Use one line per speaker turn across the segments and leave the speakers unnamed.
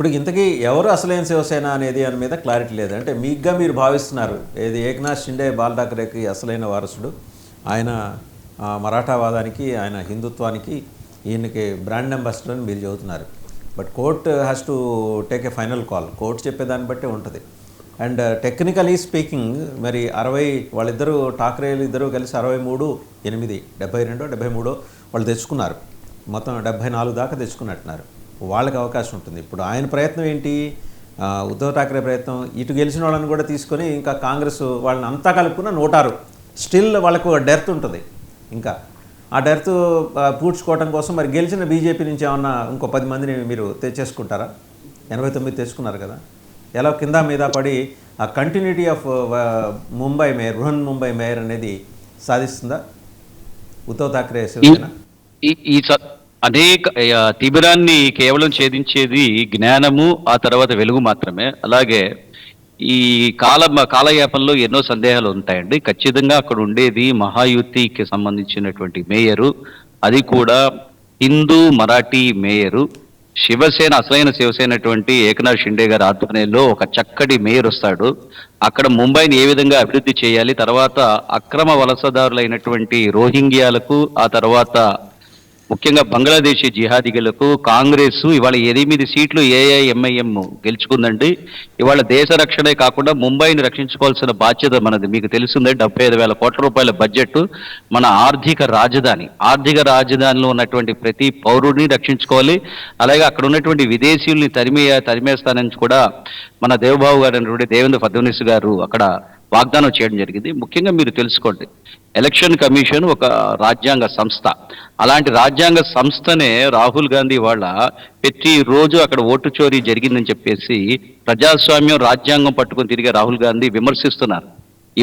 ఇప్పుడు ఇంతకీ ఎవరు అసలైన శివసేన అనేది అని మీద క్లారిటీ లేదు. అంటే మీకుగా మీరు భావిస్తున్నారు ఏది ఏక్నాథ్ షిండే బాల్ ఠాకరేకి అసలైన వారసుడు, ఆయన మరాఠావాదానికి, ఆయన హిందుత్వానికి ఈయనకి బ్రాండ్ అంబాసిడర్ అని మీరు చెబుతున్నారు. But court has to take a final call. Court చెప్పేదాన్ని బట్టే ఉంటుంది. అండ్ టెక్నికలీ స్పీకింగ్ మరి 60 వాళ్ళిద్దరూ ఠాకరేలు ఇద్దరు కలిసి 63, 8, 72, 73 వాళ్ళు తెచ్చుకున్నారు. మొత్తం 74 దాకా తెచ్చుకున్నట్టున్నారు. వాళ్ళకి అవకాశం ఉంటుంది. ఇప్పుడు ఆయన ప్రయత్నం ఏంటి? ఉద్ధవ్ ఠాకరే ప్రయత్నం ఇటు గెలిచిన వాళ్ళని కూడా తీసుకొని ఇంకా కాంగ్రెస్ వాళ్ళని అంతా కలుపుకున్న 106 స్టిల్ వాళ్ళకు డెర్త్ ఉంటుంది. ఇంకా ఆ డెర్త్ పూడ్చుకోవడం కోసం మరి గెలిచిన బీజేపీ నుంచి ఏమన్నా ఇంకో 10 మందిని మీరు తెచ్చేసుకుంటారా? 89 తెచ్చుకున్నారు కదా. ఎలా కింద మీద పడి ఆ continuity of Mumbai mayor, Brihan Mumbai mayor అనేది సాధిస్తుందా ఉద్ధవ్ ఠాకరే శివసేన?
ఈ అనేక తిమిరాన్ని కేవలం ఛేదించేది జ్ఞానము, ఆ తర్వాత వెలుగు మాత్రమే. అలాగే ఈ కాలయాపనలో ఎన్నో సందేహాలు ఉంటాయండి. ఖచ్చితంగా అక్కడ ఉండేది మహాయుతికి సంబంధించినటువంటి మేయరు, అది కూడా హిందూ మరాఠీ మేయరు. శివసేన అసలైన శివసేన అటువంటి ఏకనాథ్ షిండే గారి ఆధ్వర్యంలో ఒక చక్కటి మేయర్ వస్తాడు. అక్కడ ముంబైని ఏ విధంగా అభివృద్ధి చేయాలి, తర్వాత అక్రమ వలసదారులైనటువంటి రోహింగ్యాలకు, ఆ తర్వాత ముఖ్యంగా బంగ్లాదేశీ జిహాదీలకు కాంగ్రెస్ ఇవాళ 8 సీట్లు ఏఐఎంఐఎం గెలుచుకుందండి. ఇవాళ దేశ రక్షణే కాకుండా ముంబైని రక్షించుకోవాల్సిన బాధ్యత మనది. మీకు తెలిసిందే 75,000 కోట్ల రూపాయల బడ్జెట్. మన ఆర్థిక రాజధానిలో ఉన్నటువంటి ప్రతి పౌరుడిని రక్షించుకోవాలి. అలాగే అక్కడ ఉన్నటువంటి విదేశీయుల్ని తరిమేస్తానని కూడా మన దేవబాబు గారు అనేటువంటి దేవేంద్ర ఫడ్నవీస్ గారు అక్కడ వాగ్దానం చేయడం జరిగింది. ముఖ్యంగా మీరు తెలుసుకోండి, ఎలక్షన్ కమిషన్ ఒక రాజ్యాంగ సంస్థ. అలాంటి రాజ్యాంగ సంస్థనే రాహుల్ గాంధీ వాళ్ళ ప్రతిరోజు అక్కడ ఓటు చోరీ జరిగిందని చెప్పేసి ప్రజాస్వామ్యం, రాజ్యాంగం పట్టుకొని తిరిగే రాహుల్ గాంధీ విమర్శిస్తున్నారు.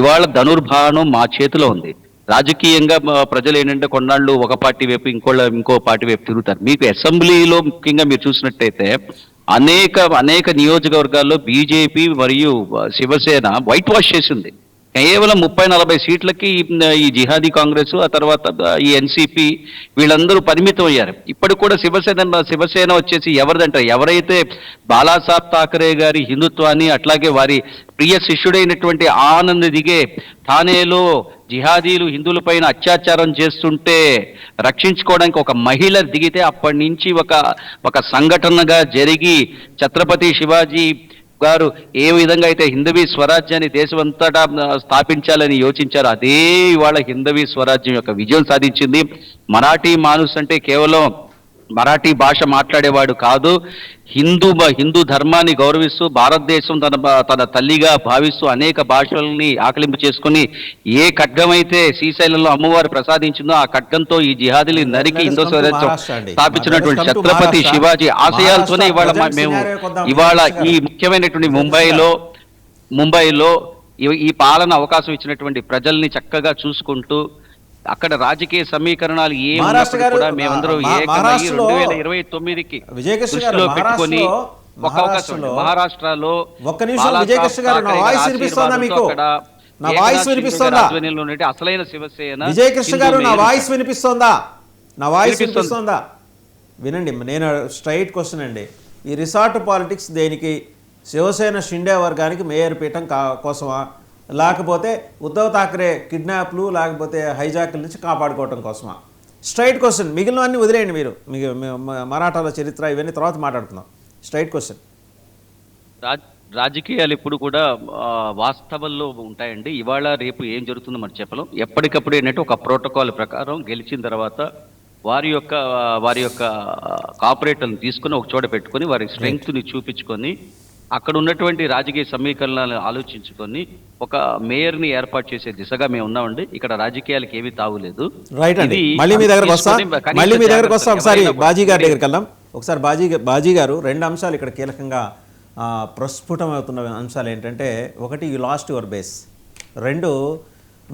ఇవాళ ధనుర్భానం మా చేతిలో ఉంది. రాజకీయంగా ప్రజలు ఏంటంటే కొన్నాళ్ళు ఒక పార్టీ వైపు ఇంకో పార్టీ వైపు తిరుగుతారు. మీకు అసెంబ్లీలో ముఖ్యంగా మీరు చూసినట్టయితే అనేక నియోజకవర్గాల్లో బీజేపీ మరియు శివసేన వైట్ వాష్ చేసింది. కేవలం 30-40 సీట్లకి ఈ జిహాదీ కాంగ్రెస్, ఆ తర్వాత ఈ ఎన్సీపీ వీళ్ళందరూ పరిమితం అయ్యారు. ఇప్పటికి కూడా శివసేన వచ్చేసి ఎవరిదంటారు, ఎవరైతే బాలాసాహెబ్ ఠాకరే గారి హిందుత్వాన్ని, అట్లాగే వారి ప్రియ శిష్యుడైనటువంటి ఆనంద్ దిగే థానేలో జిహాదీలు హిందువులపైన అత్యాచారం చేస్తుంటే రక్షించుకోవడానికి ఒక మహిళ దిగితే అప్పటి నుంచి ఒక సంఘటనగా జరిగి ఛత్రపతి శివాజీ గారు ఏ విధంగా అయితే హిందవీ స్వరాజ్యాన్ని దేశమంతటా స్థాపించాలని యోచించారు, అదే ఇవాళ హిందవీ స్వరాజ్యం యొక్క విజయం సాధించింది. మరాఠీ మానుస్ అంటే కేవలం మరాఠీ భాష మాట్లాడేవాడు కాదు, హిందూ ధర్మాన్ని గౌరవిస్తూ భారతదేశం తన తల్లిగా భావిస్తూ అనేక భాషల్ని ఆకలింపు చేసుకుని ఏ ఖడ్గమైతే శ్రీశైలంలో అమ్మవారు ప్రసాదించిందో ఆ ఖడ్గంతో ఈ జిహాదీని నరికి హిందూ స్వరాజ్యం స్థాపించినటువంటి ఛత్రపతి శివాజీ ఆశయాలతోనే ఇవాళ ఈ ముఖ్యమైనటువంటి ముంబైలో ఈ పాలన అవకాశం ఇచ్చినటువంటి ప్రజల్ని చక్కగా చూసుకుంటూ అక్కడ రాజకీయ సమీకరణాలు కూడా మేమందరం 2029కి దృష్టిలో పెట్టుకొని ఒక అవకాశం మహారాష్ట్రలో అసలైన శివసేన.
విజయకృష్ణ గారు నా వాయిస్ వినిపిస్తోందా? వినండి, నేను స్ట్రైట్ క్వశ్చన్ అండి. ఈ రిసార్ట్ పాలిటిక్స్ దేనికి? శివసేన షిండే వర్గానికి మేయర్ పీఠం కోసమా, లేకపోతే ఉద్ధవ్ ఠాకరే కిడ్నాప్లు లేకపోతే హైజాక్ల నుంచి కాపాడుకోవటం కోసమా? Straight question. మిగిలినవన్నీ వదిలేయండి. మీరు మరాఠాల చరిత్ర ఇవన్నీ తర్వాత మాట్లాడుతున్నాం. Straight question.
రాజకీయాలు ఎప్పుడు కూడా వాస్తవంలో ఉంటాయండి. ఇవాళ రేపు ఏం జరుగుతుందో మనం చెప్పలేం. ఎప్పటికప్పుడు ఏంటంటే ఒక ప్రోటోకాల్ ప్రకారం గెలిచిన తర్వాత వారి యొక్క కార్పొరేటర్ని తీసుకుని ఒక చోట పెట్టుకొని వారి స్ట్రెంగ్త్ని చూపించుకొని అక్కడ ఉన్నటువంటి రాజకీయ సమీకరణాలను ఆలోచించుకొని ఒక మేయర్ని ఏర్పాటు చేసే దిశగా మేము ఉన్నామండి. ఇక్కడ రాజకీయాలకు ఏమీ తావులేదు.
రైట్ అండి. మళ్ళీ మీ దగ్గరకు వస్తాం. ఒకసారి బాజీ గారి దగ్గరికి వెళ్దాం. ఒకసారి బాజీ గారు 2 అంశాలు ఇక్కడ కీలకంగా ప్రస్ఫుటమవుతున్న అంశాలు ఏంటంటే, ఒకటి యూ లాస్ట్ యువర్ బేస్, 2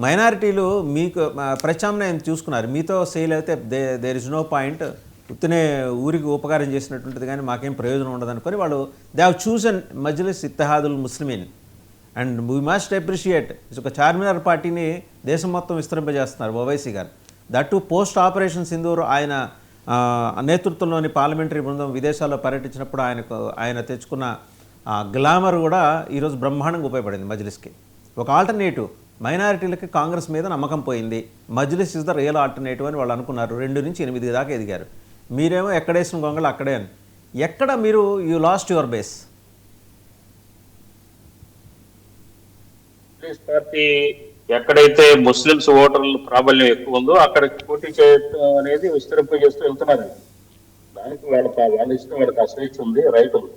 మైనారిటీలు మీకు ప్రత్యామ్నాయం చూసుకున్నారు. మీతో సేల్ అయితే దేర్ ఇస్ నో పాయింట్, ఉత్తనే ఊరికి ఉపకారం చేసినటువంటిది కానీ మాకేం ప్రయోజనం ఉండదనుకొని వాళ్ళు they have chosen Majlis Ittehadul Muslimeen. And we must appreciate ఒక చార్మినార్ పార్టీని దేశం మొత్తం విస్తరింపజేస్తున్నారు Owaisi garu. That to post operation Sindoor ఆయన నేతృత్వంలోని పార్లమెంటరీ బృందం విదేశాల్లో పర్యటించినప్పుడు ఆయన తెచ్చుకున్న గ్లామర్ కూడా ఈరోజు బ్రహ్మాండంగా ఉపయోగపడింది మజ్లిస్కి. ఒక ఆల్టర్నేటివ్, మైనారిటీలకి కాంగ్రెస్ మీద నమ్మకం పోయింది, Majlis is the real alternative అని వాళ్ళు అనుకున్నారు. 2 నుంచి 8 దాకా ఎదిగారు. మీరేమో ఎక్కడేసిన గొంగళ అక్కడే అని. ఎక్కడ మీరు you lost your base?
Party ఎక్కడైతే ముస్లిమ్స్ ఓటర్ల ప్రాబల్యం ఎక్కువ ఉందో అక్కడ పోటీ చేయడం అనేది విస్తరింప చేస్తూ వెళ్తున్నారు. దానికి వాళ్ళ ఇష్టం, వాళ్ళకి ఆ స్వేచ్ఛ ఉంది, రైట్ ఉంది.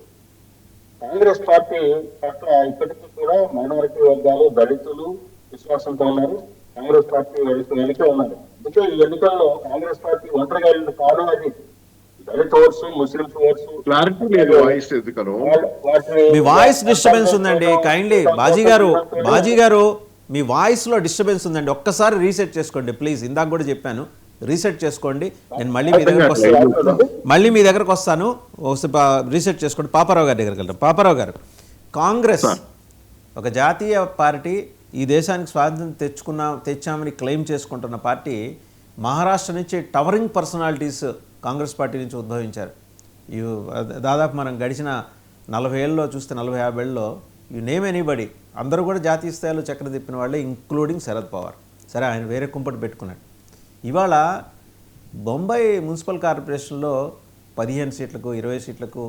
కాంగ్రెస్ పార్టీ పట్ల ఇప్పటికీ కూడా మైనారిటీ వర్గాలు, దళితులు విశ్వాసంతో ఉన్నారు. కాంగ్రెస్ పార్టీ వెనకే ఉన్నారు. అందుకే ఈ ఎన్నికల్లో కాంగ్రెస్ పార్టీ ఒంటరిగా కారణం అది దళిత ఓట్స్, ముస్లింస్ ఓట్స్
క్లారిటీ లేదు. వాయిస్ ఎందుకనో
మీ వాయిస్ డిస్టర్బెన్స్ ఉందండి. కైండ్లీ బాజీ గారు మీ వాయిస్లో డిస్టర్బెన్స్ ఉందండి. ఒక్కసారి రీసెట్ చేసుకోండి ప్లీజ్. ఇందాక కూడా చెప్పాను, రీసెట్ చేసుకోండి. నేను మళ్ళీ మీ దగ్గరకు వస్తాను. రీసెట్ చేసుకోండి. పాపారావు గారి దగ్గరికి వెళ్తాం. పాపారావు గారు, కాంగ్రెస్ ఒక జాతీయ పార్టీ, ఈ దేశానికి స్వాతంత్రం తెచ్చామని క్లెయిమ్ చేసుకుంటున్న పార్టీ, మహారాష్ట్ర నుంచి టవరింగ్ పర్సనాలిటీస్ కాంగ్రెస్ పార్టీ నుంచి ఉద్భవించారు. దాదాపు మనం గడిచిన 40 ఏళ్ళలో చూస్తే, 40-50 ఏళ్ళలో యు నేమ్ ఎనీబడి, అందరూ కూడా జాతీయ స్థాయిలో చక్రం తిప్పిన వాళ్ళే, ఇంక్లూడింగ్ శరద్ పవార్. సరే, ఆయన వేరే కుంపటి పెట్టుకున్నాడు. ఇవాళ బొంబాయి మున్సిపల్ కార్పొరేషన్లో 15 సీట్లకు 20 సీట్లకు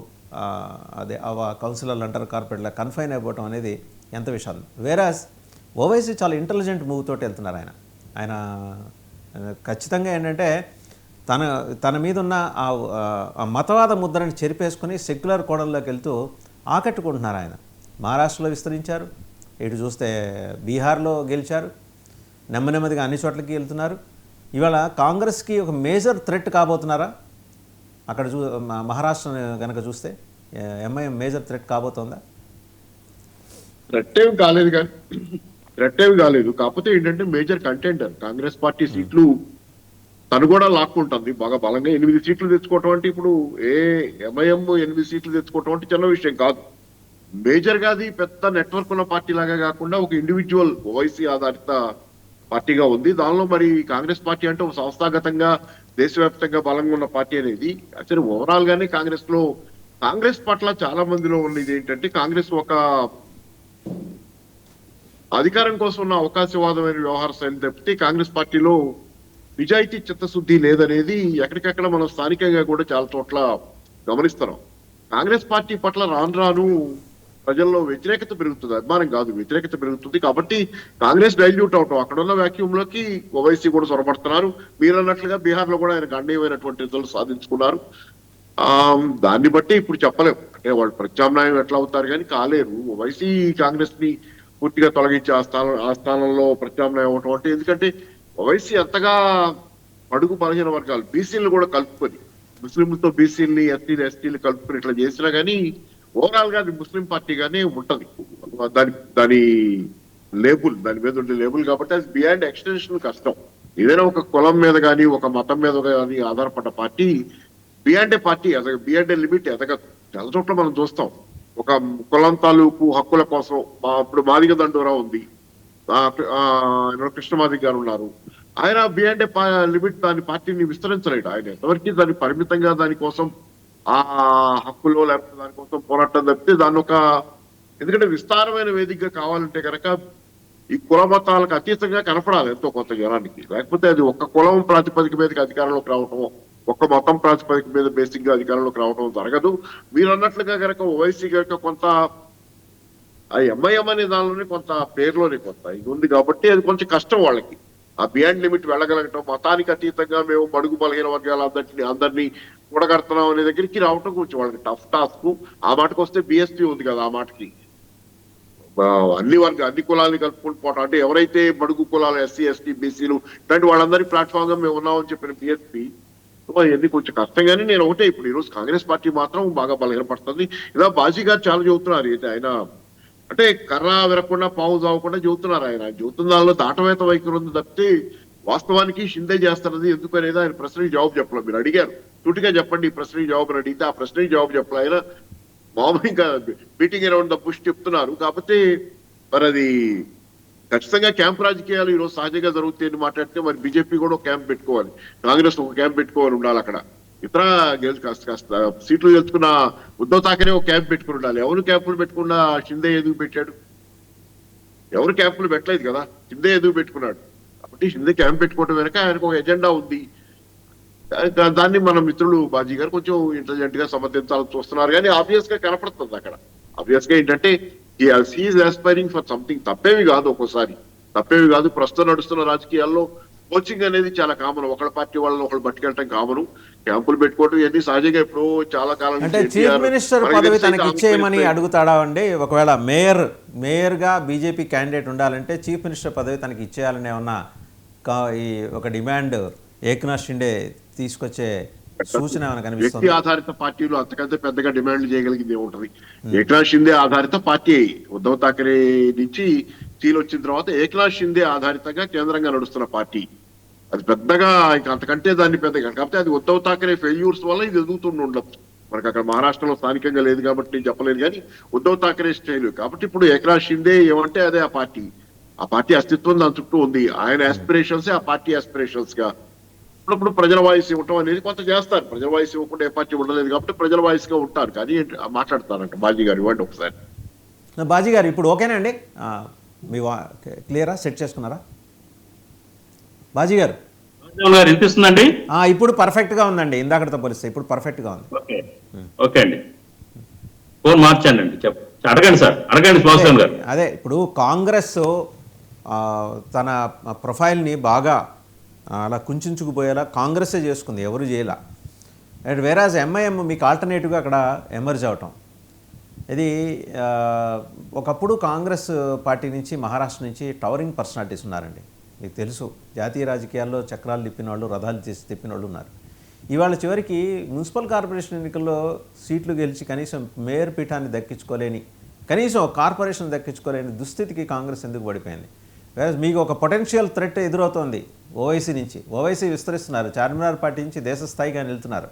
అదే కౌన్సిలర్లు అంటారు, కార్పొరేట్లో కన్ఫైన్ అయిపోవటం అనేది ఎంత విషాదం. వేరాస్ ఓవైసీ చాలా ఇంటెలిజెంట్ మూవ్ తోటి వెళ్తున్నారు. ఆయన ఖచ్చితంగా ఏంటంటే తన మీద ఉన్న ఆ మతవాద ముద్రని చెరిపేసుకొని సెక్యులర్ కోణంలోకి వెళ్తూ ఆకట్టుకుంటున్నారు. ఆయన మహారాష్ట్రలో విస్తరించారు, ఇటు చూస్తే బీహార్లో గెలిచారు, నెమ్మదిగా అన్ని చోట్లకి వెళ్తున్నారు. ఇవాళ కాంగ్రెస్కి ఒక మేజర్ థ్రెట్ కాబోతున్నారా? అక్కడ మహారాష్ట్ర కనుక చూస్తే ఎంఐఎం మేజర్ థ్రెట్ కాబోతోందా?
థ్రెట్ ఏమి కాలేదు. కాకపోతే ఏంటంటే మేజర్ కంటెండర్ కాంగ్రెస్ పార్టీ సీట్లు తను కూడా లాక్కుంటుంది బాగా బలంగా. 8 సీట్లు తెచ్చుకోవటం అంటే ఇప్పుడు ఎంఐఎం 8 సీట్లు తెచ్చుకోవటం అంటే చిన్న విషయం కాదు. మేజర్ గా అది పెద్ద నెట్వర్క్ ఉన్న పార్టీ లాగా కాకుండా ఒక ఇండివిజువల్ ఓవైసీ ఆధారిత పార్టీగా ఉంది. దానిలో మరి కాంగ్రెస్ పార్టీ అంటే ఒక సంస్థాగతంగా దేశవ్యాప్తంగా బలంగా ఉన్న పార్టీ అనేది అసలు ఓవరాల్ గానే కాంగ్రెస్ పట్ల చాలా మందిలో ఉన్నది ఏంటంటే, కాంగ్రెస్ ఒక అధికారం కోసం ఉన్న అవకాశవాదమైన వ్యవహార శైలి తప్పితే కాంగ్రెస్ పార్టీలో నిజాయితీ చిత్తశుద్ధి లేదనేది ఎక్కడికక్కడ మనం స్థానికంగా కూడా చాలా చోట్ల గమనిస్తున్నాం. కాంగ్రెస్ పార్టీ పట్ల రాను ప్రజల్లో వ్యతిరేకత పెరుగుతుంది, అభిమానం కాదు వ్యతిరేకత పెరుగుతుంది. కాబట్టి కాంగ్రెస్ డైల్యూట్ అవటం, అక్కడ ఉన్న వ్యాక్యూమ్ లోకి ఓవైసీ కూడా చొరబడుతున్నారు. మీరు అన్నట్లుగా బీహార్ లో కూడా ఆయన గణనీయమైనటువంటి రిజల్ట్స్ సాధించుకున్నారు. దాన్ని బట్టి ఇప్పుడు చెప్పలేము, అంటే వాళ్ళు ప్రత్యామ్నాయం ఎట్లా అవుతారు కానీ కాలేరు. ఓవైసీ కాంగ్రెస్ ని పూర్తిగా తొలగించి ఆ స్థానంలో ప్రత్యామ్నాయం అవటం అంటే, ఎందుకంటే ఓవైసీ అంతగా అడుగు బలహీన వర్గాలు బీసీలు కూడా కలుపుకొని, ముస్లింలతో బీసీలని ఎస్టీలు కలుపుకొని ఇట్లా చేసినా కానీ ఓవరాల్ గా అది ముస్లిం పార్టీగానే ఉంటది. దాని మీద ఉండే లేబుల్ కాబట్టి అది బియాండ్ ఎక్స్టెన్షన్ కష్టం. ఏదైనా ఒక కులం మీద కానీ ఒక మతం మీద కానీ ఆధారపడ్డ పార్టీ బియాండ్ లిమిట్ ఎదగదు. చాలా చోట్ల మనం చూస్తాం, ఒక కులం తాలూకు హక్కుల కోసం ఇప్పుడు మాదిగ దండోరా ఉంది, కృష్ణమాదిగ గారు ఉన్నారు. ఆయన బియాండ్ లిమిట్ దాని పార్టీని విస్తరించలేడు. ఆయన ఎంతవరకు దాన్ని పరిమితంగా దానికోసం ఆ హక్కులో లేకపోతే దానికోసం పోరాటం తప్పితే దాన్ని ఎందుకంటే విస్తారమైన వేదికగా కావాలంటే కనుక ఈ కుల మతాలకు అతీతంగా కనపడాలి ఎంతో కొంత జనానికి. లేకపోతే అది ఒక్క కులం ప్రాతిపదిక మీదకి అధికారంలోకి రావటం, ఒక్క మతం ప్రాతిపదిక మీద బేసిక్ గా అధికారంలోకి రావటం జరగదు. మీరు అన్నట్లుగా కనుక ఓవైసీ కనుక కొంత ఆ ఎంఐఎం అనే దానిలోనే కొంత పేరులోనే కొంత ఇది ఉంది కాబట్టి అది కొంచెం కష్టం వాళ్ళకి. ఆ బియాండ్ లిమిట్ వెళ్ళగలగటం, మతానికి అతీతంగా మేము బడుగు బలహీన వర్గాల అందరినీ కూడగడుతున్నాం అనే దగ్గరికి రావటం కొంచెం వాళ్ళకి టఫ్ టాస్క్. ఆ మాటకు వస్తే బిఎస్పీ ఉంది కదా, ఆ మాటకి అన్ని కులాలని కలుపుకుంటూ పోవటం అంటే, ఎవరైతే బడుగు కులాలు ఎస్సీ ఎస్టీ బీసీలు ఇలాంటి వాళ్ళందరి ప్లాట్ఫామ్ గా మేము ఉన్నామని చెప్పిన బిఎస్పీ అవన్నీ కొంచెం కష్టంగానే. నేను ఒకటే, ఇప్పుడు ఈరోజు కాంగ్రెస్ పార్టీ మాత్రం బాగా బలహీనపడుతుంది. ఇలా బాజీ గారు చాలా చెబుతున్నారు, ఆయన అంటే కర్ర విరకుండా పావు చావకుండా చెబుతున్నారు. ఆయన చెబుతున్న దానిలో దాటవేత వైఖరి ఉంది తప్పితే వాస్తవానికి షిందే చేస్తున్నది ఎందుకు అనేది ఆయన ప్రశ్నకి జవాబు చెప్పలేదు. మీరు అడిగారు సూటిగా చెప్పండి ఈ ప్రశ్నకి జవాబు అడిగితే ఆ ప్రశ్నకి జవాబు చెప్పలేదు. ఆయన మామూలుగా మీటింగ్ అరౌండ్ ద బుష్ చెప్తున్నారు. కాకపోతే మరి అది ఖచ్చితంగా క్యాంప్ రాజకీయాలు ఈరోజు సహజంగా జరుగుతాయని మాట్లాడితే మరి బీజేపీ కూడా ఒక క్యాంప్ పెట్టుకోవాలి, కాంగ్రెస్ ఒక క్యాంప్ పెట్టుకోవాలి ఉండాలి అక్కడ. ఇతర కాస్త సీట్లు గెలుచుకున్న ఉద్ధవ్ ఠాకరే ఒక క్యాంప్ పెట్టుకుని ఉండాలి. ఎవరు క్యాంపులు పెట్టుకున్నా షిందే ఎందుకు పెట్టాడు? ఎవరు క్యాంపులు పెట్టలేదు కదా, షిందే ఎందుకు పెట్టుకున్నాడు? కాబట్టి షిందే క్యాంప్ పెట్టుకోవడం వెనక ఆయనకు ఒక ఎజెండా ఉంది. దాన్ని మన మిత్రులు బాజీ గారు కొంచెం ఇంటెలిజెంట్ గా సమర్థించాలని చూస్తున్నారు. కానీ ఆబ్వియస్ గా కనపడుతుంది అక్కడ. ఆబ్వియస్ గా ఏంటంటే హీఈస్ ఆస్పైరింగ్ ఫర్ సంథింగ్. తప్పేవి కాదు, ఒక్కోసారి తప్పేవి కాదు. ప్రస్తుతం నడుస్తున్న రాజకీయాల్లో కోచింగ్ అనేది చాలా కామన్. ఒకళ్ళ పార్టీ వాళ్ళని ఒకళ్ళు పట్టుకెళ్ళటం కామన్, క్యాంపులు పెట్టుకోవడం ఇవన్నీ సహజంగా ఇప్పుడు చాలా కాలం
అంటే చీఫ్ మినిస్టర్ పదవి తనకి ఇచ్చేయమని అడుగుతాడా అండి? ఒకవేళ మేయర్గా బీజేపీ క్యాండిడేట్ ఉండాలంటే చీఫ్ మినిస్టర్ పదవి తనకి ఇచ్చేయాలని ఏమన్నా ఈ ఒక డిమాండ్ ఏక్నాథ్ షిండే తీసుకొచ్చే సూచన ఏమైనా కనిపిస్తుంది?
వ్యక్తి ఆధారిత పార్టీలు అంతకంటే పెద్దగా డిమాండ్ చేయగలిగింది ఏముంటది? ఏక్నాథ్ షిందే ఆధారిత పార్టీ ఉద్ధవ్ ఠాకరే నుంచి సీల్ వచ్చిన తర్వాత ఏక్నాథ్ షిందే ఆధారితంగా కేంద్రంగా నడుస్తున్న పార్టీ అది పెద్దగా ఇంకా అంతకంటే దాన్ని పెద్దగా. కాకపోతే అది ఉద్ధవ్ ఠాకరే ఫెయిల్యూర్స్ వల్ల ఇది ఎదుగుతుండి ఉండొచ్చు. మనకు అక్కడ మహారాష్ట్రలో స్థానికంగా లేదు కాబట్టి నేను చెప్పలేదు. కానీ ఉద్ధవ్ ఠాకరే స్టైల్ కాబట్టి ఇప్పుడు ఏక్నాథ్ షిండే ఏమంటే అదే ఆ పార్టీ అస్తిత్వం దాని చుట్టూ ఉంది. ఆయన ఆస్పిరేషన్స్ ఆ పార్టీ ఆస్పిరేషన్స్ గా ఇప్పుడు ప్రజల వాయిస్ ఇవ్వటం అనేది కొంత చేస్తారు. ప్రజల వాయిస్ ఇవ్వకుండా ఏ పార్టీ ఉండలేదు కాబట్టి ప్రజల వాయిస్ గా ఉంటారు. కానీ మాట్లాడతారంట బాజీ గారు, ఇవ్వండి ఒకసారి.
బాజీ గారు ఇప్పుడు ఓకేనా అండి? మీ క్లియరా, సెట్ చేసుకున్నారా బాజీ గారు?
వినిపిస్తుందండి?
ఇప్పుడు పర్ఫెక్ట్ గా ఉందండి, ఇందాకటితో పోలిస్తే ఇప్పుడు పర్ఫెక్ట్ గా ఉంది.
ఓకే అండి, ఫోన్ మార్చండి. అడగండి సార్, అడగండి స్వామి గారు.
అదే ఇప్పుడు కాంగ్రెస్ తన ప్రొఫైల్ని బాగా అలా కుంచుకుపోయేలా కాంగ్రెస్సే చేసుకుంది, ఎవరు చేయాల. అండ్ వేరాజ్ ఎంఐఎం మీకు ఆల్టర్నేటివ్గా అక్కడ ఎమర్జ్ అవటం, ఇది ఒకప్పుడు కాంగ్రెస్ పార్టీ నుంచి మహారాష్ట్ర నుంచి టవరింగ్ పర్సనాలిటీస్ ఉన్నారండి. మీకు తెలుసు, జాతీయ రాజకీయాల్లో చక్రాలు తిప్పిన వాళ్ళు, రథాలు తీసి తిప్పిన వాళ్ళు ఉన్నారు. ఇవాళ చివరికి మున్సిపల్ కార్పొరేషన్ ఎన్నికల్లో సీట్లు గెలిచి కనీసం మేయర్ పీఠాన్ని దక్కించుకోలేని, కనీసం కార్పొరేషన్ దక్కించుకోలేని దుస్థితికి కాంగ్రెస్ ఎందుకు పడిపోయింది? మీకు ఒక పొటెన్షియల్ థ్రెట్ ఎదురవుతోంది ఓవైసీ నుంచి. ఓవైసీ విస్తరిస్తున్నారు, చార్మినార్ పార్టీ నుంచి దేశ స్థాయిగా వెళ్తున్నారు.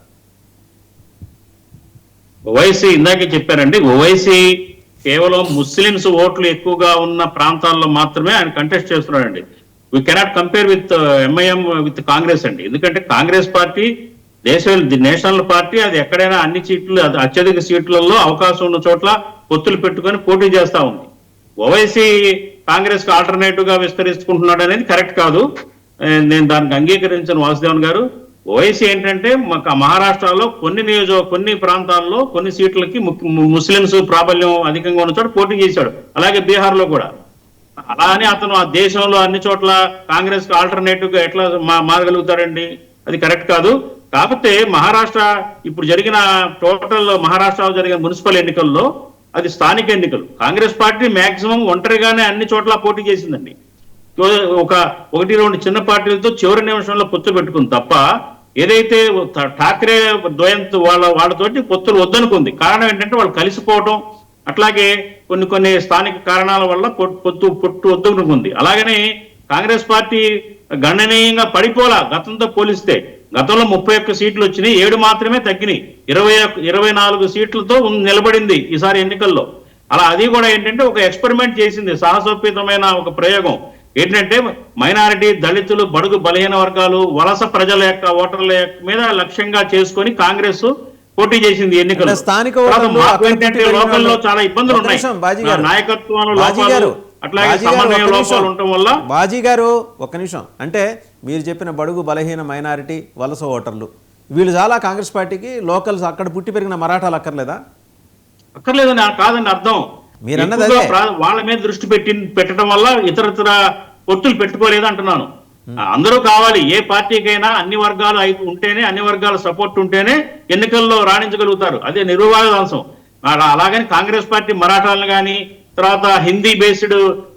ఓవైసీ ఇందాకే చెప్పారండి, ఓవైసీ కేవలం ముస్లిమ్స్ ఓట్లు ఎక్కువగా ఉన్న ప్రాంతాల్లో మాత్రమే ఆయన కంటెస్ట్ చేస్తున్నాడండి. We cannot compare with MIM with Congress అండి. ఎందుకంటే కాంగ్రెస్ పార్టీ నేషనల్ పార్టీ, అది ఎక్కడైనా అన్ని సీట్లు అత్యధిక సీట్లలో అవకాశం ఉన్న చోట్ల పొత్తులు పెట్టుకొని పోటీ చేస్తా ఉంది. ఓవైసీ కాంగ్రెస్ కు ఆల్టర్నేటివ్ గా విస్తరించుకుంటున్నాడు అనేది కరెక్ట్ కాదు. నేను దానికి అంగీకరించిన వాసుదేవన్ గారు. ఓవైసీ ఏంటంటే మహారాష్ట్రలో కొన్ని ప్రాంతాల్లో కొన్ని సీట్లకి ముస్లింస్ ప్రాబల్యం అధికంగా ఉన్న చోట పోటీ చేశాడు. అలాగే బీహార్ లో కూడా. అలా అని అతను ఆ దేశంలో అన్ని చోట్ల కాంగ్రెస్ కు ఆల్టర్నేటివ్ గా ఎట్లా మారగలుగుతాడండి? అది కరెక్ట్ కాదు. కాకపోతే మహారాష్ట్ర ఇప్పుడు జరిగిన మహారాష్ట్రలో జరిగిన మున్సిపల్ ఎన్నికల్లో అది స్థానిక ఎన్నికలు. కాంగ్రెస్ పార్టీ మాక్సిమం ఒంటరిగానే అన్ని చోట్ల పోటీ చేసిందండి. ఒకటి రెండు చిన్న పార్టీలతో చివరి నిమిషంలో పొత్తు పెట్టుకుంది తప్ప, ఏదైతే ఠాక్రే ద్వయంతో వాళ్ళతోటి పొత్తులు వద్దనుకుంది. కారణం ఏంటంటే వాళ్ళు కలిసిపోవటం, అట్లాగే కొన్ని స్థానిక కారణాల వల్ల పొట్టు వద్దనుకుంది. అలాగనే కాంగ్రెస్ పార్టీ గణనీయంగా పడిపోలా గతంతో పోలిస్తే. గతంలో 31 సీట్లు వచ్చినాయి, 7 మాత్రమే తగ్గినాయి. 24 సీట్లతో నిలబడింది ఈసారి ఎన్నికల్లో. అలా అది కూడా ఏంటంటే ఒక ఎక్స్పెరిమెంట్ చేసింది, సాహసోపేతమైన ఒక ప్రయోగం. ఏంటంటే మైనారిటీ, దళితులు, బడుగు బలహీన వర్గాలు, వలస ప్రజల యొక్క ఓటర్ల మీద లక్ష్యంగా చేసుకొని కాంగ్రెస్ పోటీ చేసింది ఎన్నికల్లో. లోకల్లో చాలా ఇబ్బందులు ఉన్నాయి, నాయకత్వంలో లోపాలు, అట్లాగే సమన్వయ లోపాలు ఉండటం వల్ల.
బాజీ గారు ఒక్క నిమిషం, అంటే మీరు చెప్పిన బడుగు బలహీన మైనారిటీ, వలస ఓటర్లు వీళ్ళు చాలా కాంగ్రెస్ పార్టీకి లోకల్స్, అక్కడ పుట్టి పెరిగిన మరాఠాలు అక్కర్లేదా?
అక్కర్లేదని కాదని అర్థం.
మీరన్నది
వాళ్ళ మీద దృష్టి పెట్టడం వల్ల ఇతర పొత్తులు పెట్టుకోలేదు అంటున్నాను. అందరూ కావాలి, ఏ పార్టీకైనా అన్ని వర్గాలు ఉంటేనే, అన్ని వర్గాల సపోర్ట్ ఉంటేనే ఎన్నికల్లో రాణించగలుగుతారు. అదే నిర్వివాదాంశం. అలాగని కాంగ్రెస్ పార్టీ మరాఠాలను కానీ తర్వాత హిందీ బేస్డ్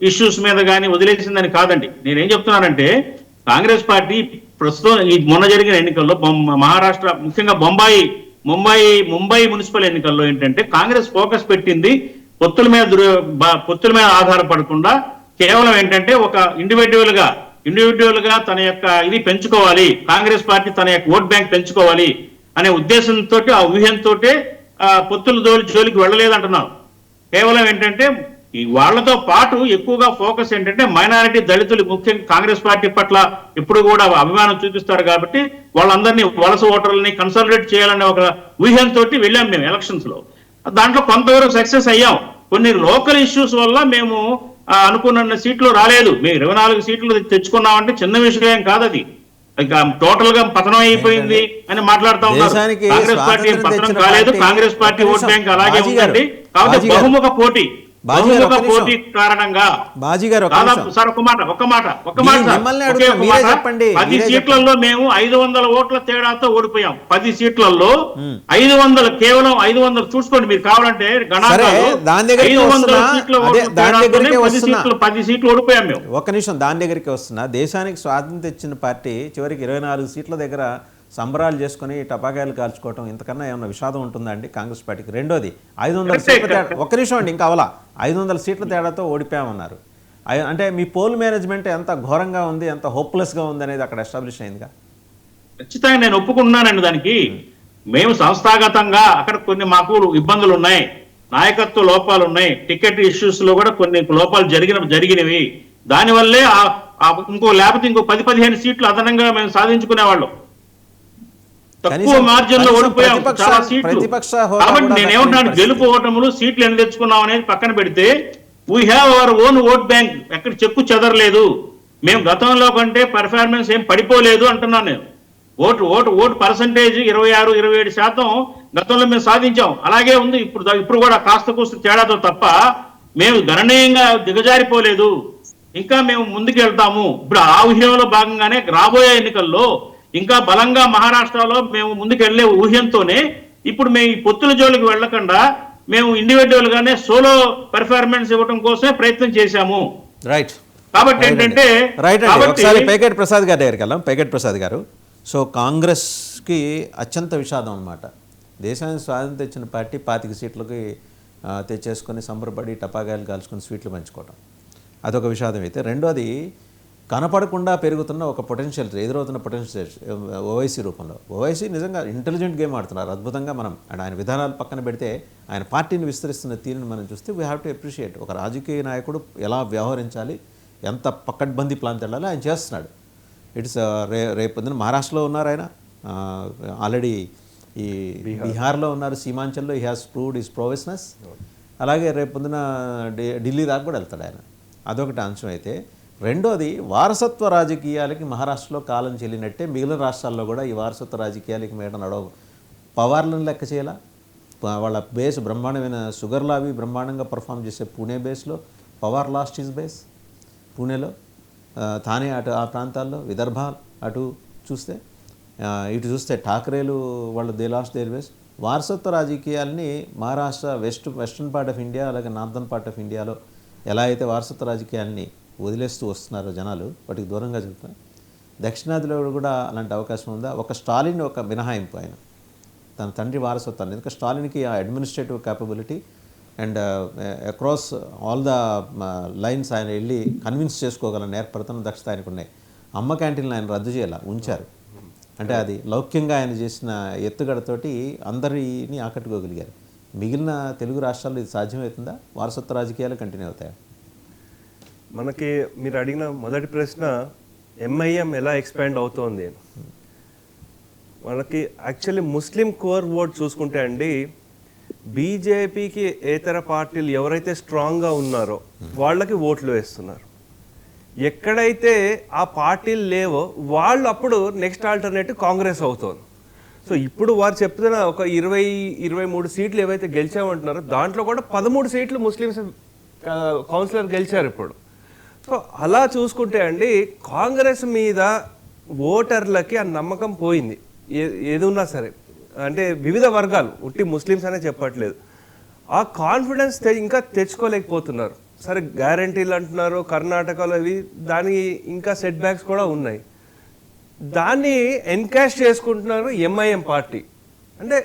ఇష్యూస్ మీద కానీ వదిలేసిందని కాదండి. నేనేం చెప్తున్నానంటే కాంగ్రెస్ పార్టీ ప్రస్తుతం ఈ మొన్న జరిగిన ఎన్నికల్లో మహారాష్ట్ర, ముఖ్యంగా ముంబై మున్సిపల్ ఎన్నికల్లో ఏంటంటే కాంగ్రెస్ ఫోకస్ పెట్టింది పొత్తుల మీద ఆధారపడకుండా కేవలం ఏంటంటే ఒక ఇండివిజువల్ గా తన యొక్క ఇది పెంచుకోవాలి, కాంగ్రెస్ పార్టీ తన యొక్క ఓట్ బ్యాంక్ పెంచుకోవాలి అనే ఉద్దేశంతో, ఆ ఊహంతో పొత్తుల జోలికి వెళ్ళలేదంటున్నాను. కేవలం ఏంటంటే ఈ వాళ్ళతో పాటు ఎక్కువగా ఫోకస్ ఏంటంటే మైనారిటీ దళితులు ముఖ్యంగా కాంగ్రెస్ పార్టీ పట్ల ఎప్పుడు కూడా అభిమానం చూపిస్తారు కాబట్టి వాళ్ళందరినీ వలస ఓటర్లని కన్సల్టేట్ చేయాలనే ఒక ఊహంతో వెళ్ళాం మేము ఎలక్షన్స్ లో. దాంట్లో కొంతవరకు సక్సెస్ అయ్యాం. కొన్ని లోకల్ ఇష్యూస్ వల్ల మేము అనుకున్న సీట్లు రాలేదు. మేము 24 సీట్లు తెచ్చుకున్నామంటే చిన్న విషయం కాదు అది. టోటల్ గా పతనం అయిపోయింది అని మాట్లాడుతా ఉన్నారు. కాంగ్రెస్ పార్టీ పతనం కాలేదు, కాంగ్రెస్ పార్టీ ఓట్ బ్యాంక్ అలాగే ఉందండి. కాబట్టి బహుముఖ పోటీ కారణంగా సార్ ఒక మాట 10 సీట్లలో మేము 500 ఓట్ల తేడాతో ఓడిపోయాం. 10 సీట్లలో 500 కేవలం 500 చూసుకోండి మీరు కావాలంటే 10 సీట్లు ఓడిపోయాం మేము.
ఒక్క నిమిషం దాని దగ్గరికి వస్తున్నా. దేశానికి స్వాతంత్రం తెచ్చిన పార్టీ చివరికి 24 సీట్ల దగ్గర సంబరాలు చేసుకుని టపాకాయలు కాల్చుకోవటం ఇంతకన్నా ఏమన్నా విషాదం ఉంటుందా అండి కాంగ్రెస్ పార్టీకి? రెండోది 500 సీట్ల తేడా, ఒక్క నిమిషం అండి ఇంకా అవలా 500 సీట్ల తేడాతో ఓడిపోయామన్నారు. అంటే మీ పోల్ మేనేజ్మెంట్ ఎంత ఘోరంగా ఉంది, ఎంత హోప్లెస్గా ఉంది అనేది అక్కడ ఎస్టాబ్లిష్ అయిందిగా.
ఖచ్చితంగా నేను ఒప్పుకుంటున్నానండి దానికి. మేము సంస్థాగతంగా అక్కడ కొన్ని మాకు ఇబ్బందులు ఉన్నాయి, నాయకత్వ లోపాలు ఉన్నాయి, టికెట్ ఇష్యూస్ లో కూడా కొన్ని లోపాలు జరిగినవి. దానివల్లే లేకపోతే ఇంకో 10-15 సీట్లు అదనంగా మేము సాధించుకునేవాళ్ళం. తక్కువ మార్జిన్ లో ఓడిపోయాం చాలా సీట్లు. కాబట్టి నేనేమంటున్నాను, గెలుపు ఓటములు సీట్లు ఎన్ని తెచ్చుకున్నాం అనేది పక్కన పెడితే we have our own vote bank. ఎక్కడ చెక్కు చెదరలేదు. మేము గతంలో కంటే పర్ఫార్మెన్స్ ఏం పడిపోలేదు అంటున్నాను నేను. ఓటు పర్సంటేజ్ 26-27% గతంలో మేము సాధించాం, అలాగే ఉంది ఇప్పుడు కూడా కాస్త కూస్త తేడాతో తప్ప మేము గణనీయంగా దిగజారిపోలేదు. ఇంకా మేము ముందుకు వెళ్తాము. ఇప్పుడు ఆ విషయంలో భాగంగానే రాబోయే ఎన్నికల్లో ఇంకా బలంగా మహారాష్ట్రలో మేము ముందుకు వెళ్లే ఊహ్యంతోనే ఇప్పుడు మేము ఈ పొత్తుల జోలికి వెళ్లకుండా మేము ఇండివిజువల్ గానే సోలో పెర్ఫార్మెన్స్ ఇవ్వడం కోసమే ప్రయత్నం చేశాము.
రైట్.
కాబట్టి ఏంటంటే
పేకేటి ప్రసాద్ గారి దగ్గరికి వెళ్ళాం. పేకేటి ప్రసాద్ గారు, సో కాంగ్రెస్కి అత్యంత విషాదం అనమాట. దేశానికి స్వాతంత్రం తెచ్చిన పార్టీ 25 సీట్లకి తెచ్చేసుకొని సంబరపడి టపాకాయలు కాల్చుకొని స్వీట్లు పంచుకోవడం అదొక విషాదం అయితే, రెండోది కనపడకుండా పెరుగుతున్న ఒక పొటెన్షియల్, ఎదురవుతున్న పొటెన్షియల్ ఓవైసీ రూపంలో. ఓవైసీ నిజంగా ఇంటెలిజెంట్ గేమ్ ఆడుతున్నారు అద్భుతంగా. మనం ఆయన విధానాలు పక్కన పెడితే ఆయన పార్టీని విస్తరిస్తున్న తీరుని మనం చూస్తే వీ హ్యావ్ టు అప్రిషియేట్. ఒక రాజకీయ నాయకుడు ఎలా వ్యవహరించాలి, ఎంత పక్కడ్బందీ ప్లాన్ తెల్లాలి ఆయన చేస్తున్నాడు. ఇట్స్ రేపొద్దున మహారాష్ట్రలో ఉన్నారు ఆయన, ఆల్రెడీ ఈ బీహార్లో ఉన్నారు, సీమాంచల్లో హీ హ్యాస్ ప్రూవ్డ్ హిస్ ప్రోవెస్నెస్. అలాగే రేపొద్దున ఢిల్లీ దాకా కూడా వెళ్తాడు ఆయన. అదొకటి అంశం అయితే, రెండోది వారసత్వ రాజకీయాలకి మహారాష్ట్రలో కాలం చెల్లినట్టే మిగిలిన రాష్ట్రాల్లో కూడా ఈ వారసత్వ రాజకీయాలకి మేడ నడవ. పవార్లను లెక్క చేయాల, వాళ్ళ బేస్ బ్రహ్మాండమైన షుగర్ లావి బ్రహ్మాండంగా పర్ఫామ్ చేసే పూణే బేస్లో పవార్ లాస్ట్ హిస్ బేస్ పూణేలో, థానే అటు ఆ ప్రాంతాల్లో, విదర్భ అటు చూస్తే, ఇటు చూస్తే ఠాకరేలు వాళ్ళు దే లాస్ట్ దేర్ బేస్. వారసత్వ రాజకీయాలని Maharashtra western part of India అలాగే నార్థన్ పార్ట్ ఆఫ్ ఇండియాలో ఎలా అయితే వారసత్వ రాజకీయాల్ని వదిలేస్తూ వస్తున్నారో జనాలు, వాటికి దూరంగా చెప్తున్నారు. దక్షిణాదిలో కూడా అలాంటి అవకాశం ఉందా? ఒక స్టాలిన్ ఒక మినహాయింపు, ఆయన తన తండ్రి వారసత్వాన్ని, ఎందుకంటే స్టాలిన్కి ఆ administrative capability and across all the lines ఆయన వెళ్ళి కన్విన్స్ చేసుకోగల నేర్పడతను దక్షత ఆయనకు ఉన్నాయి. అమ్మ క్యాంటీన్లు ఆయన రద్దు చేయాల ఉంచారు. అంటే అది లౌక్యంగా ఆయన చేసిన ఎత్తుగడతోటి అందరినీ ఆకట్టుకోగలిగారు. మిగిలిన తెలుగు రాష్ట్రాల్లో ఇది సాధ్యమవుతుందా? వారసత్వ రాజకీయాలు కంటిన్యూ అవుతాయి?
మనకి మీరు అడిగిన మొదటి ప్రశ్న ఎంఐఎం ఎలా ఎక్స్పాండ్ అవుతోంది. మనకి యాక్చువల్లీ ముస్లిం కోర్ ఓట్ చూసుకుంటే అండి, బీజేపీకి ఏతర పార్టీలు ఎవరైతే స్ట్రాంగ్గా ఉన్నారో వాళ్ళకి ఓట్లు వేస్తున్నారు. ఎక్కడైతే ఆ పార్టీలు లేవో వాళ్ళు అప్పుడు నెక్స్ట్ ఆల్టర్నేటివ్ కాంగ్రెస్ అవుతోంది. సో ఇప్పుడు వారు చెప్తున్న ఒక 20-23 సీట్లు ఏవైతే గెలిచామంటున్నారో దాంట్లో కూడా 13 సీట్లు ముస్లిమ్స్ కౌన్సిలర్ గెలిచారు ఇప్పుడు. సో అలా చూసుకుంటే అండి, కాంగ్రెస్ మీద ఓటర్లకి ఆ నమ్మకం పోయింది. ఏది ఉన్నా సరే, అంటే వివిధ వర్గాలు, ఉట్టి ముస్లిమ్స్ అనే చెప్పట్లేదు, ఆ కాన్ఫిడెన్స్ ఇంకా తెచ్చుకోలేకపోతున్నారు. సరే గ్యారంటీలు అంటున్నారు కర్ణాటకలో, అవి దానికి ఇంకా సెట్ బ్యాక్స్ కూడా ఉన్నాయి. దాన్ని ఎన్కాష్ చేసుకుంటున్నారు ఎంఐఎం పార్టీ. అంటే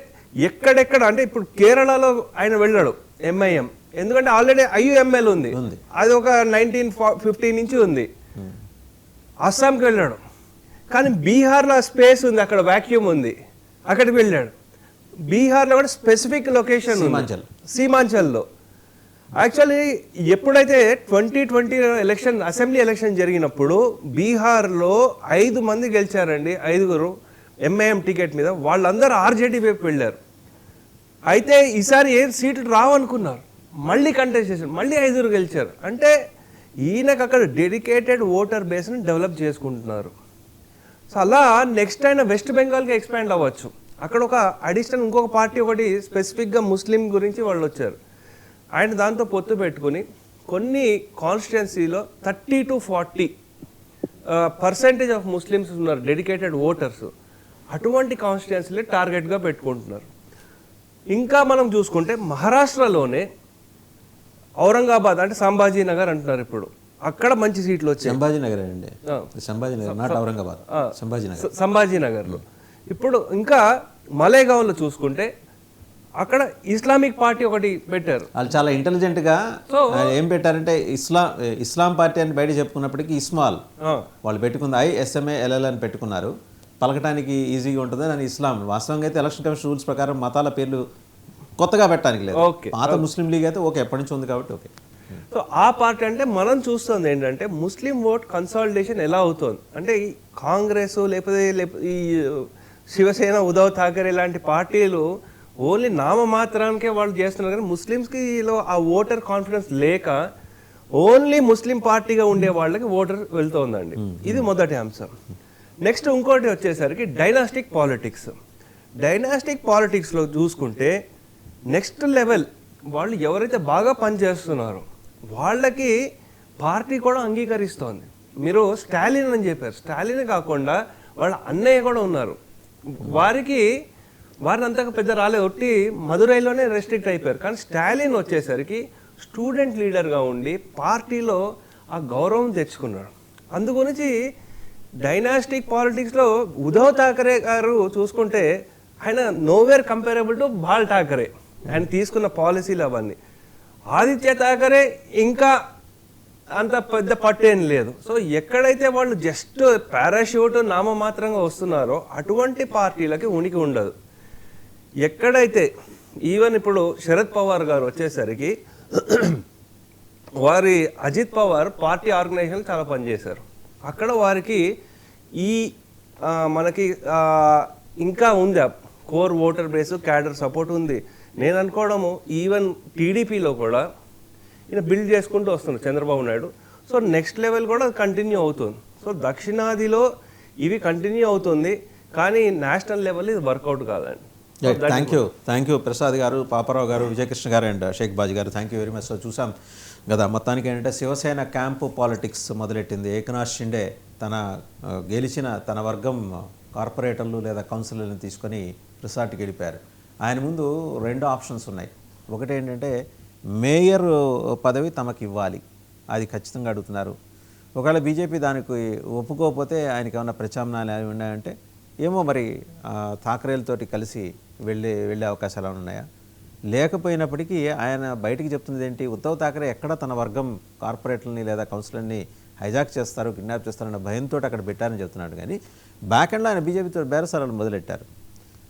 ఎక్కడెక్కడ, అంటే ఇప్పుడు కేరళలో ఆయన వెళ్ళాడు ఎంఐఎం, ఎందుకంటే ఆల్రెడీ ఐయుఎంఎల్ ఉంది, అది ఒక 1950 నుంచి ఉంది. అస్సాంకి వెళ్ళాడు, కానీ బీహార్లో స్పేస్ ఉంది, అక్కడ వ్యాక్యూమ్ ఉంది, అక్కడికి వెళ్ళాడు. బీహార్లో కూడా స్పెసిఫిక్ లొకేషన్ సీమాంచల్లో. యాక్చువల్లీ ఎప్పుడైతే 2020 ఎలక్షన్ అసెంబ్లీ ఎలక్షన్ జరిగినప్పుడు బీహార్లో 5 మంది గెలిచారండి, 5 ఎంఐఎం టికెట్ మీద. వాళ్ళందరూ ఆర్జేడీ వైపు వెళ్ళారు. అయితే ఈసారి ఏ సీట్లు రావనుకున్నారు, మళ్ళీ కంటెస్ట్ చేశారు, మళ్ళీ 5 గెలిచారు. అంటే ఈయనకు అక్కడ డెడికేటెడ్ ఓటర్ బేస్ని డెవలప్ చేసుకుంటున్నారు. సో అలా నెక్స్ట్ ఆయన వెస్ట్ బెంగాల్కి ఎక్స్పాండ్ అవ్వచ్చు. అక్కడ ఒక అడిషనల్ ఇంకొక పార్టీ ఒకటి స్పెసిఫిక్గా ముస్లిం గురించి వాళ్ళు వచ్చారు. ఆయన దాంతో పొత్తు పెట్టుకుని కొన్ని కాన్స్టిట్యున్సీలో 30 to 40% ఆఫ్ ముస్లిమ్స్ ఉన్నారు, డెడికేటెడ్ ఓటర్స్. అటువంటి కాన్స్టిట్యున్సీలే టార్గెట్గా పెట్టుకుంటున్నారు. ఇంకా మనం చూసుకుంటే మహారాష్ట్రలోనే ఔరంగాబాద్ అంటే సంభాజీనగర్ అంటున్నారు ఇప్పుడు, అక్కడ మంచి సీట్లు వచ్చాయి.
సంభాజీనగర్ అండి, సంభాజీనగర్ నాట్ ఔరంగాబాద్,
సంభాజీనగర్లో. ఇప్పుడు ఇంకా మలేగావ్లో చూసుకుంటే అక్కడ ఇస్లామిక్ పార్టీ ఒకటి పెట్టారు.
వాళ్ళు చాలా ఇంటెలిజెంట్గా ఏం పెట్టారంటే ఇస్లాం పార్టీ అని బయట చెప్పుకున్నప్పటికీ ఇస్మాల్ వాళ్ళు పెట్టుకుంది, ISMALL అని పెట్టుకున్నారు. పలకటానికి ఈజీగా ఉంటుంది అని ఇస్లాం. వాస్తవంగా అయితే ఎలక్షన్ కమిషన్ రూల్స్ ప్రకారం మతాల పేర్లు కొత్తగా పెట్టడానికి లేదు. పాత ముస్లిం లీగ్ అయితే ఓకే, ఎప్పటి నుంచి ఉంది కాబట్టి ఓకే.
సో ఆ పార్టీ అంటే మనం చూస్తుంది ఏంటంటే ముస్లిం ఓట్ కన్సాలిడేషన్ ఎలా అవుతుంది అంటే ఈ కాంగ్రెస్ లేకపోతే ఈ శివసేన, ఉద్ధవ్ ఠాకరే లాంటి పార్టీలు ఓన్లీ నామమాత్రానికే వాళ్ళు చేస్తున్నారు. కానీ ముస్లిమ్స్కిలో ఆ ఓటర్ కాన్ఫిడెన్స్ లేక ఓన్లీ ముస్లిం పార్టీగా ఉండే వాళ్ళకి ఓటర్ వెళ్తుందండి. ఇది మొదటి అంశం. నెక్స్ట్ ఇంకోటి వచ్చేసరికి డైనాస్టిక్ పాలిటిక్స్. డైనాస్టిక్ పాలిటిక్స్లో చూసుకుంటే నెక్స్ట్ లెవెల్ వాళ్ళు ఎవరైతే బాగా పనిచేస్తున్నారో వాళ్ళకి పార్టీ కూడా అంగీకరిస్తోంది. మీరు స్టాలిన్ అని చెప్పారు, స్టాలిన్ కాకుండా వాళ్ళ అన్నయ్య కూడా ఉన్నారు. వారిని అంతగా పెద్ద రాలేదు, ఒట్టి మదురైలోనే రెస్ట్రిక్ట్ అయిపోయారు. కానీ స్టాలిన్ వచ్చేసరికి స్టూడెంట్ లీడర్గా ఉండి పార్టీలో ఆ గౌరవం తెచ్చుకున్నాడు. అందుగురించి డైనాస్టిక్ పాలిటిక్స్లో ఉద్ధవ్ ఠాకరే గారు చూసుకుంటే ఆయన nowhere comparable to ball Thackeray, ఆయన తీసుకున్న పాలసీలు అవన్నీ. ఆదిత్య ఠాకరే ఇంకా అంత పెద్ద పట్టేం లేదు. సో ఎక్కడైతే వాళ్ళు జస్ట్ పారాషూట్ నామమాత్రంగా వస్తున్నారో అటువంటి పార్టీలకి ఉనికి ఉండదు. ఎక్కడైతే ఈవెన్ ఇప్పుడు శరద్ పవార్ గారు వచ్చేసరికి వారి అజిత్ పవార్ పార్టీ ఆర్గనైజేషన్ చాలా పనిచేశారు. అక్కడ వారికి ఈ మనకి ఇంకా ఉంది core voter base, cadre support ఉంది. నేను అనుకోవడము ఈవెన్ టీడీపీలో కూడా ఈయన బిల్డ్ చేసుకుంటూ వస్తున్నారు Chandrababu Naidu. So next level కూడా కంటిన్యూ అవుతుంది. సో దక్షిణాదిలో ఇవి కంటిన్యూ అవుతుంది, కానీ నేషనల్ లెవెల్ ఇది వర్కౌట్ కాదండి.
థ్యాంక్ యూ ప్రసాద్ గారు, పాపారావు గారు, విజయకృష్ణ గారు అండ్ షేక్ బాజీ గారు. Thank you very much. చూసాం కదా మొత్తానికి ఏంటంటే శివసేన క్యాంపు పాలిటిక్స్ మొదలెట్టింది. ఏకనాథ్ షిండే గెలిచిన తన వర్గం కార్పొరేటర్లు లేదా కౌన్సిలర్ని తీసుకొని రిసార్ట్కి వెళ్ళిపోయారు. ఆయన ముందు 2 ఆప్షన్స్ ఉన్నాయి. ఒకటి ఏంటంటే మేయర్ పదవి తమకు ఇవ్వాలి, అది ఖచ్చితంగా అడుగుతున్నారు. ఒకవేళ బీజేపీ దానికి ఒప్పుకోకపోతే ఆయనకి ఏమైనా ప్రత్యామ్నాయాలు ఉన్నాయంటే ఏమో మరి ఠాకరేలతోటి కలిసి వెళ్ళే అవకాశాలు ఉన్నాయా? లేకపోయినప్పటికీ ఆయన బయటికి చెప్తున్నది ఏంటి, ఉద్ధవ్ ఠాకరే ఎక్కడ తన వర్గం కార్పొరేటర్ని లేదా కౌన్సిలర్ని హైజాక్ చేస్తారు, కిడ్నాప్ చేస్తారన్న భయంతో అక్కడ పెట్టారని చెప్తున్నాడు. కానీ బ్యాక్ ఎండ్లో ఆయన బీజేపీతో బేరసారాలు మొదలెట్టారు.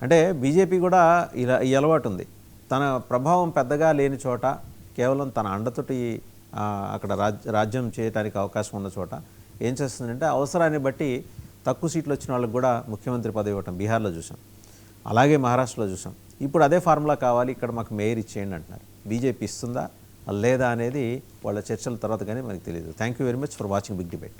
అంటే బీజేపీ కూడా ఈ అలవాటు ఉంది. తన ప్రభావం పెద్దగా లేని చోట కేవలం తన అండతోటి అక్కడ రాజ్యం చేయడానికి అవకాశం ఉన్న చోట ఏం చేస్తుందంటే అవసరాన్ని బట్టి తక్కువ సీట్లు వచ్చిన వాళ్ళకి కూడా ముఖ్యమంత్రి పదవి ఇవ్వటం బీహార్లో చూసాం, అలాగే మహారాష్ట్రలో చూసాం. ఇప్పుడు అదే ఫార్ములా కావాలి, ఇక్కడ మాకు మేయర్ ఇచ్చేయండి అంటున్నారు. బీజేపీ ఇస్తుందా లేదా అనేది వాళ్ళ చర్చల తర్వాత కానీ మనకు తెలియదు. Thank you very much for watching big debate.